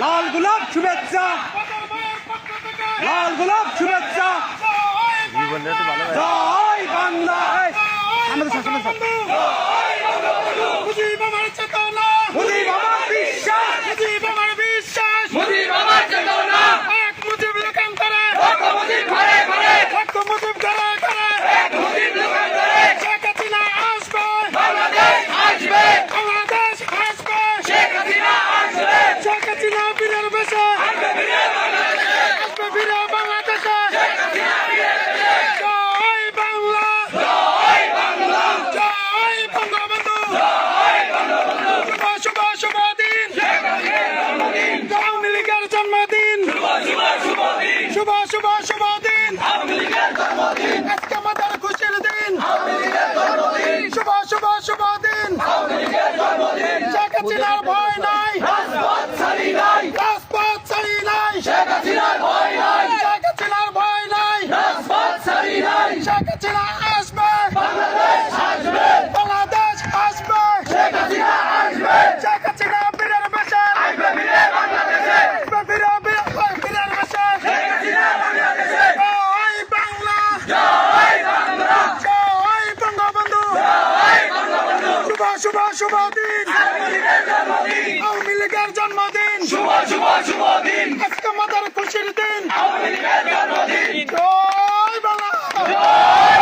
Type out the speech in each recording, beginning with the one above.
লাল গোলাপ শুভেচ্ছা, লাল গোলাপ শুভেচ্ছা। জয় বাংলা। আমাদের শাসনের মুজিব আমার চেতনা, মুজিব আমার বিশ্বাস, মুজিব আমার বিশ্বাস, মুজিব আমার চেতনা। এক মুজিব লোকান্তরে, এক মুজিব ঘরে ঘরে, এক মুজিব ঘরে ঘরে, এক মুজিব লোকান্তরে। শেখ হাসিনা আসবে, বাংলাদেশ আসবে, বাংলাদেশ আসবে, শেখ হাসিনা আসবে। শেখ হাসিনা বীরের বেশে আসবে ফিরে বাংলাদেশে, আসবে ফিরে বাংলাদেশে। শেখ হাসিনা ফিরে এসেছে। জয় বাংলা, জয় বাংলা, জয় বঙ্গবন্ধু, জয় বঙ্গবন্ধু। শুভ শুভ শুভ দিন, শেখ হাসিনার জন্মদিন, আওয়ামী লীগের জন্মদিন, শুভ শুভ শুভ দিন, শুভ শুভ শুভ দিন। আওয়ামী লীগের জন্মদিন, আজকে আমাদের খুশির দিন, আওয়ামী লীগের জন্মদিন, শুভ শুভ শুভ দিন। আওয়ামী লীগের জন্মদিন। শেখ হাসিনার ভয় নাই, রাজপথ ছাড়ি নাই, রাজপথ ছাড়ি নাই, শেখ হাসিনার ভয় নাই, শেখ হাসিনার ভয় নাই। রাজপথ ছাড়ি নাই। শেখ হাসিনা আসবে, বাংলাদেশ আসবে, বাংলাদেশ আসবে, শেখ হাসিনা আসবে, শেখ হাসিনা বীরের বেশে আসবে ফিরে বাংলাদেশে, আসবে বীরের বেশে। শেখ হাসিনা বাংলাদেশে। জয় বাংলা, জয় বাংলা, জয় বঙ্গবন্ধু, জয় বঙ্গবন্ধু। শুভ শুভ শুভ দিন, আওয়ামী লীগের জন্মদিন, আওয়ামী লীগের জন্মদিন, শুভ শুভ শুভ দিন, আজকে আমাদের খুশির দিন। আওয়ামী লীগের জন্মদিন। জয় বাংলা, জয়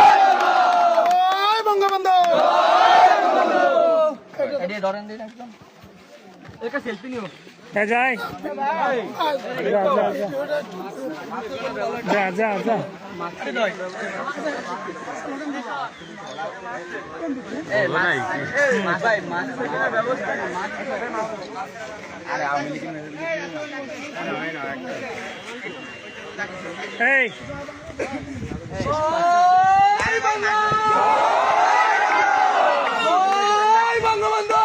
বঙ্গবন্ধু। যাই যা যা যা এই জয় বাংলা, জয় বঙ্গবন্ধু।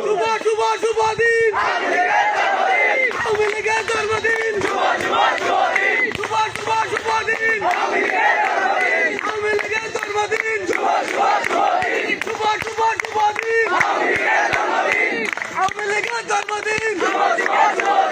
শুভ শুভ শুভ দিন, আওয়ামী লীগের জন্মদিন, শুভ শুভ শুভ দিন, শুভ শুভ শুভ দিন, আওয়ামী লীগের জন্মদিন, আওয়ামী লীগের জন্মদিন, শুভ শুভ শুভ দিন, শুভ শুভ শুভ দিন, আওয়ামী লীগের জন্মদিন, আওয়ামী লীগের জন্মদিন, শুভ শুভ শুভ